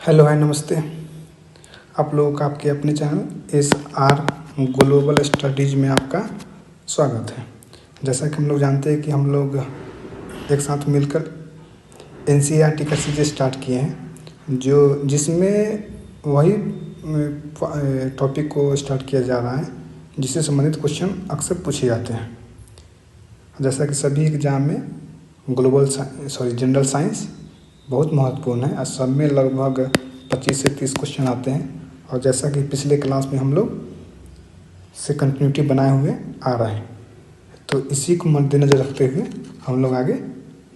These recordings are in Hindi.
हेलो हाय नमस्ते। आप लोगों का आपके अपने चैनल SR ग्लोबल स्टडीज़ में आपका स्वागत है। जैसा कि हम लोग जानते हैं कि हम लोग एक साथ मिलकर NCERT का सीरीज स्टार्ट किए हैं, जो जिसमें वही टॉपिक को स्टार्ट किया जा रहा है जिससे संबंधित क्वेश्चन अक्सर पूछे जाते हैं। जैसा कि सभी एग्जाम में जनरल साइंस बहुत महत्वपूर्ण है और सब में लगभग 25 से 30 क्वेश्चन आते हैं। और जैसा कि पिछले क्लास में हम लोग से कंटिन्यूटी बनाए हुए आ रहे हैं, तो इसी को मद्देनज़र रखते हुए हम लोग आगे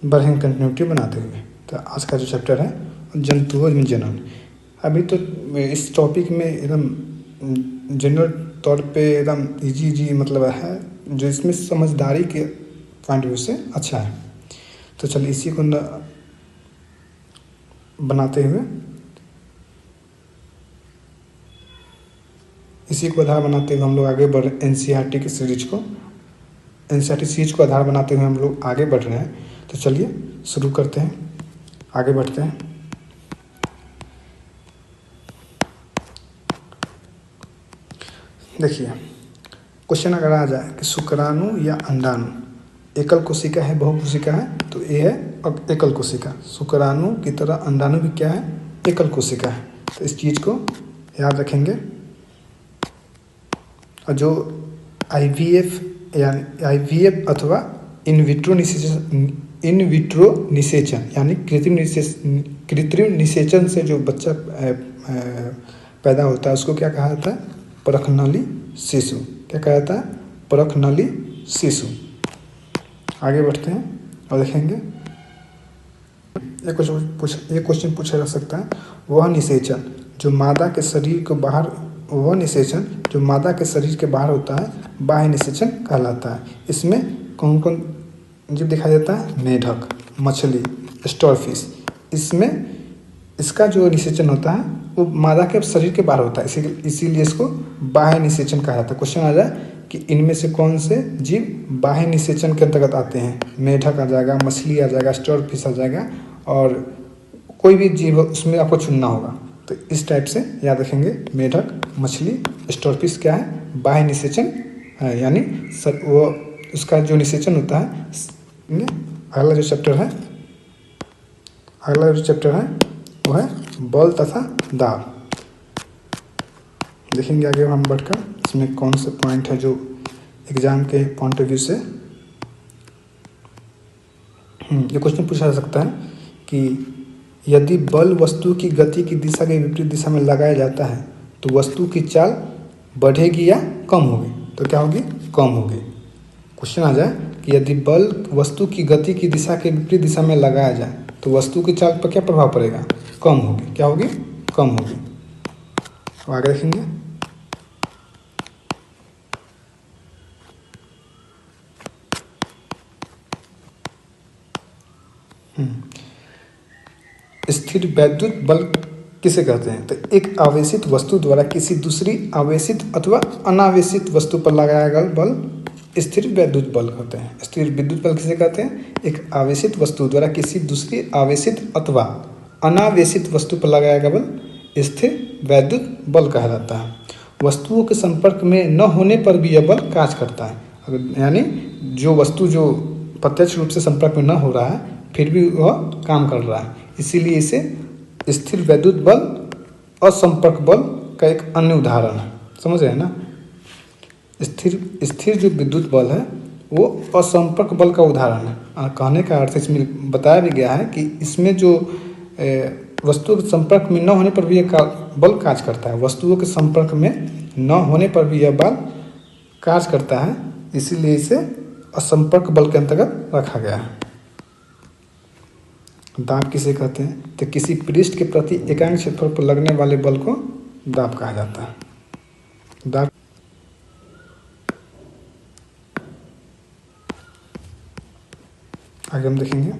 बढ़ेंगे कंटिन्यूटी बनाते हुए। तो आज का जो चैप्टर है जंतुओं में जनन। अभी तो इस टॉपिक में एकदम जनरल तौर पे एकदम इजी मतलब है, जो इसमें समझदारी के पॉइंट व्यू से अच्छा है। तो चलिए इसी को बनाते हुए इसी को आधार बनाते हुए हम लोग आगे बढ़ NCERT की सीरीज को आधार बनाते हुए हम लोग आगे बढ़ रहे हैं। तो चलिए शुरू करते हैं, आगे बढ़ते हैं। देखिए क्वेश्चन अगर आ जाए कि शुक्राणु या अंडाणु एकल कोशिका है बहुकोशिका है, तो ये है अब एकल कोशिका। शुक्राणु की तरह अंडाणु भी क्या है, एकल कोशिका है। तो इस चीज़ को याद रखेंगे। और जो IVF अथवा इन विट्रो निषेचन यानी कृत्रिम निषेचन से जो बच्चा पैदा होता है उसको क्या कहा जाता है, परखनली शिशु। क्या कहा जाता है, परखनली शिशु। आगे बढ़ते हैं और देखेंगे एक क्वेश्चन पूछा जा सकता है, वह निषेचन जो मादा के शरीर के बाहर होता है बाह्य निषेचन कहलाता है। इसमें कौन कौन जीव दिखाई देता है, मेढक, मछली, स्टारफिश। इसमें इसका जो निषेचन होता है वो मादा के शरीर के बाहर होता है, इसीलिए इसको बाह्य निषेचन कहा जाता है। क्वेश्चन आ जाए कि इनमें से कौन से जीव बाह्य निषेचन के अंतर्गत आते हैं, मेढक आ जाएगा, मछली आ जाएगा, स्टारफिश आ जाएगा, और कोई भी जीव उसमें आपको चुनना होगा। तो इस टाइप से याद रखेंगे, मेढक, मछली, स्टारफिश क्या है, बाह्य निषेचन है, यानी वो उसका जो निषेचन होता है। अगला जो चैप्टर है वो है बल तथा दाब। देखेंगे आगे हम बढ़कर इसमें कौन से पॉइंट है जो एग्जाम के पॉइंट ऑफ व्यू से ये क्वेश्चन पूछा जा सकता है कि यदि बल वस्तु की गति की दिशा के विपरीत दिशा में लगाया जाता है तो वस्तु की चाल बढ़ेगी या कम होगी। तो क्या होगी, कम होगी। क्वेश्चन आ जाए कि यदि बल वस्तु की गति की दिशा के विपरीत दिशा में लगाया जाए तो वस्तु की चाल पर क्या प्रभाव पड़ेगा, कम होगी। क्या होगी, कम होगी। अब आगे देखेंगे स्थिर वैद्युत बल किसे कहते हैं। तो एक आवेशित वस्तु द्वारा किसी दूसरी आवेशित अथवा अनावेशित वस्तु पर लगाया गया बल स्थिर वैद्युत बल कहते हैं। स्थिर विद्युत बल किसे कहते हैं, एक आवेशित वस्तु द्वारा किसी दूसरी आवेशित अथवा अनावेशित वस्तु पर लगाया गया बल स्थिर वैद्युत बल कहा जाता है। वस्तुओं के संपर्क में न होने पर भी यह बल कार्य करता है। यानी जो वस्तु जो प्रत्यक्ष रूप से संपर्क में न हो रहा है फिर भी वह काम कर रहा है, इसीलिए इसे स्थिर वैद्युत बल असंपर्क बल का एक अन्य उदाहरण है। समझ रहे हैं ना। स्थिर जो विद्युत बल है वो असंपर्क बल का उदाहरण है। कहने का अर्थ इसमें बताया भी गया है कि इसमें जो वस्तुओं के संपर्क में न होने पर भी यह बल कार्य करता है। वस्तुओं के संपर्क में न होने पर भी यह बल कार्य करता है, इसीलिए इसे असंपर्क बल के अंतर्गत रखा गया है। दाब किसे कहते हैं, तो किसी पृष्ठ के प्रति एकांक क्षेत्रफल पर लगने वाले बल को दाब कहा जाता है। दाब आगे हम देखेंगे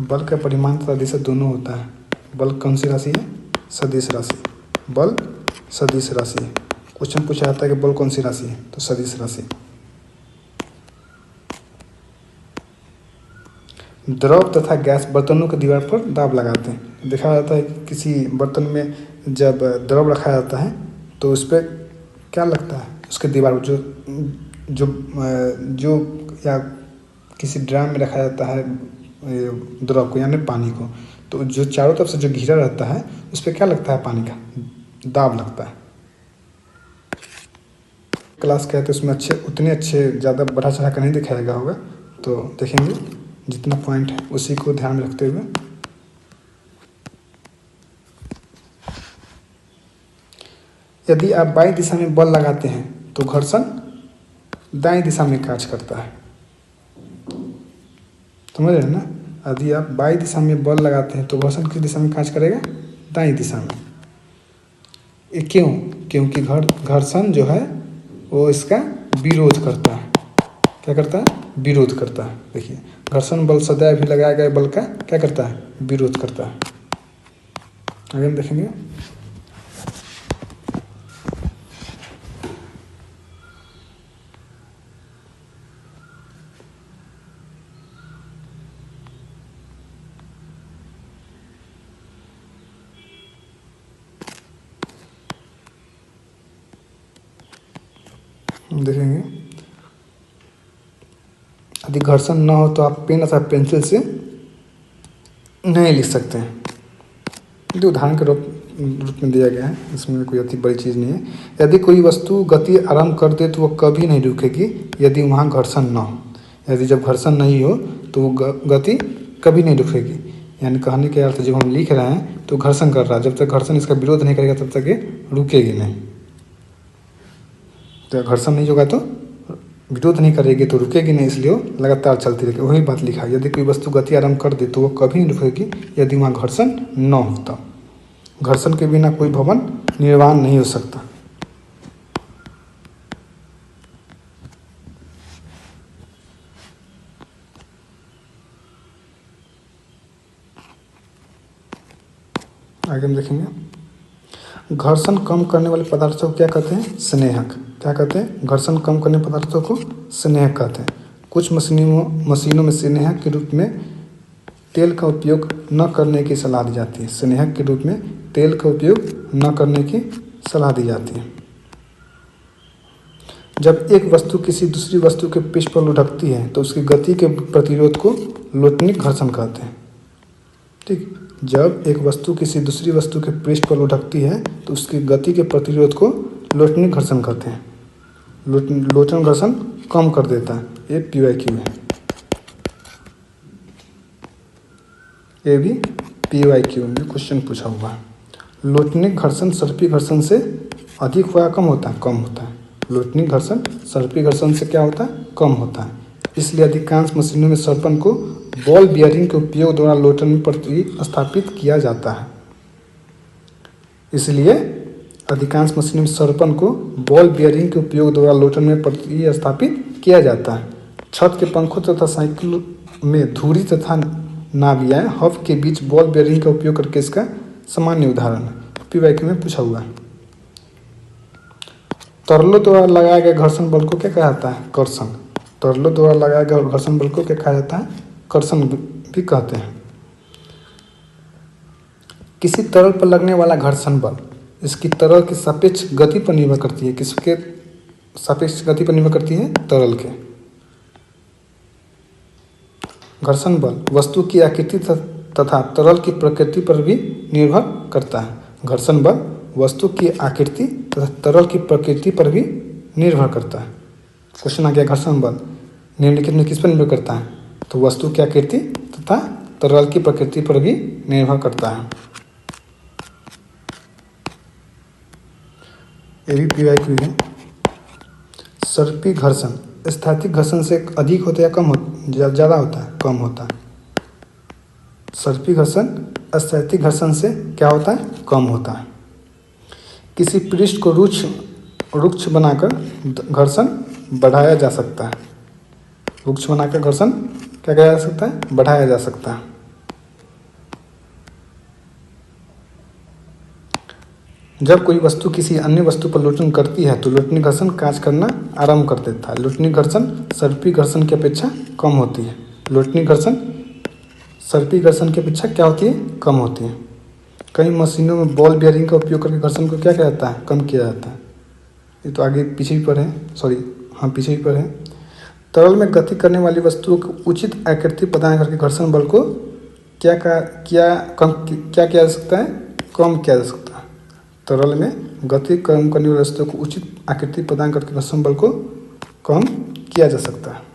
बल का परिमाण तथा दिशा दोनों होता है। बल कौन सी राशि है, सदिश राशि। बल सदिश राशि है। क्वेश्चन पूछा जाता है कि बल कौन सी राशि है, तो सदिश राशि। द्रव तथा गैस बर्तनों की दीवार पर दाब लगाते हैं। देखा जाता है कि किसी बर्तन में जब द्रव रखा जाता है तो उस पर क्या लगता है, उसके दीवार पर जो जो या किसी ड्राम में रखा जाता है द्रव को यानी पानी को, तो जो चारों तरफ से जो घिरा रहता है उस पर क्या लगता है, पानी का दाब लगता है। क्लास क्या है तो उसमें उतने अच्छे ज़्यादा बढ़ा चढ़ा कर नहीं दिखाया गया होगा, तो देखेंगे जितना पॉइंट है उसी को ध्यान में रखते हुए। यदि आप बाईं दिशा में बल लगाते हैं तो घर्षण दाईं दिशा में कार्य करता है। समझ रहे हैं ना, यदि आप बाईं दिशा में बल लगाते हैं तो घर्षण किस दिशा में कार्य करेगा, दाईं दिशा में। ये क्यों? क्योंकि घर्षण जो है वो इसका विरोध करता है। क्या करता है? विरोध करता है। देखिए, घर्षण बल सदैव भी लगाया गया बल का क्या करता है, विरोध करता है। आगे हम देखेंगे। देखेंगे, यदि घर्षण ना हो तो आप पेन अथवा पेंसिल से नहीं लिख सकते हैं। जो उदाहरण के रूप में दिया गया है, इसमें कोई अति बड़ी चीज़ नहीं है। यदि कोई वस्तु गति आरंभ कर दे तो वह कभी नहीं रुकेगी यदि वहाँ घर्षण ना हो। यदि जब घर्षण नहीं हो तो वो गति कभी नहीं रुकेगी। यानी कहने के अर्थ जब हम लिख रहे हैं तो घर्षण कर रहा है, जब तक घर्षण इसका विरोध नहीं करेगा तब तक ये रुकेगी नहीं। तो घर्षण नहीं होगा तो विरोध नहीं करेगी तो रुकेगी नहीं, इसलिए वो लगातार चलती रहेगी। वही बात लिखा है, यदि कोई वस्तु गति आरंभ कर दे तो वो कभी नहीं रुकेगी यदि वहाँ घर्षण न होता। घर्षण के बिना कोई भवन निर्माण नहीं हो सकता। आगे हम देखेंगे, घर्षण कम करने वाले पदार्थों को क्या कहते हैं, स्नेहक। क्या कहते हैं? घर्षण कम करने पदार्थों को स्नेहक कहते हैं। कुछ मशीनों में स्नेहक के रूप में तेल का उपयोग न करने की सलाह दी जाती है। स्नेहक के रूप में तेल का उपयोग न करने की सलाह दी जाती है। जब एक वस्तु किसी दूसरी वस्तु के पृष्ठ पर लुढ़कती है तो उसकी गति के प्रतिरोध को लोटनिक घर्षण कहते हैं। ठीक, जब एक वस्तु किसी दूसरी वस्तु के पृष्ठ पर लुढ़कती है तो उसकी गति के प्रतिरोध को लोटनिक घर्षण कहते हैं। लोचन घर्षण कम कर देता है। ये PYQ है। ये भी PYQ में क्वेश्चन पूछा हुआ है। लोटनिक घर्षण सर्पी घर्षण से अधिक हुआ कम होता है, कम होता है। लोटनिक घर्षण सर्पी घर्षण से क्या होता है, कम होता है। इसलिए अधिकांश मशीनों में सर्पण को बॉल बियरिंग के उपयोग द्वारा लोटन में प्रतिस्थापित किया जाता है। इसलिए अधिकांश मशीनों में सर्पण को बॉल बियरिंग के उपयोग द्वारा लोटन में प्रतिस्थापित किया जाता है। छत के पंखों तथा साइकिल में धुरी तथा नाभियाँ हब के बीच बॉल बियरिंग का उपयोग करके इसका सामान्य उदाहरण है। PYQ में पूछा हुआ है। तरलों द्वारा लगाया गया घर्षण बल को क्या कहा जाता है, कर्षण। तरलों द्वारा लगाया गया घर्षण बल को क्या कहा जाता है, कर्षण भी कहते हैं। किसी तरल पर लगने वाला घर्षण बल इसकी तरल की सापेक्ष गति पर निर्भर करती है। किसके सापेक्ष गति पर निर्भर करती है, तरल के। घर्षण बल वस्तु की आकृति तथा तरल की प्रकृति पर भी निर्भर करता है। घर्षण बल वस्तु की आकृति तथा तरल की प्रकृति पर भी निर्भर करता है। क्वेश्चन आ गया, घर्षण बल निम्नलिखित में किस पर निर्भर करता है, तो वस्तु की आकृति तथा तरल की प्रकृति पर भी निर्भर करता है। ये भी PYQ है। सर्पी घर्षण स्थैतिक घर्षण से अधिक होता है या कम होता, ज़्यादा होता है, कम होता है। सर्पी घर्षण स्थैतिक घर्षण से क्या होता है, कम होता है। किसी पृष्ठ को रुक्ष बनाकर घर्षण बढ़ाया जा सकता है। रुक्ष बनाकर घर्षण क्या किया जा सकता है, बढ़ाया जा सकता है। जब कोई वस्तु किसी अन्य वस्तु पर लोटन करती है तो लोटनिक घर्षण कार्य करना आरंभ कर देता है। लोटनिक घर्षण सर्पी घर्षण की अपेक्षा कम होती है। लोटनिक घर्षण सर्पी घर्षण की अपेक्षा क्या होती है, कम होती है। कई मशीनों में बॉल बेयरिंग का उपयोग करके घर्षण को क्या किया जाता है, कम किया जाता है। ये तो आगे पीछे ही पर है, पीछे ही पर है। तरल में गति करने वाली वस्तुओं को उचित आकृति प्रदान करके घर्षण बल को क्या किया जा सकता है, कम किया जा सकता है। तरल में गति कम करने वाली वस्तुओं को उचित आकृति प्रदान करके घर्षण बल को कम किया जा सकता है।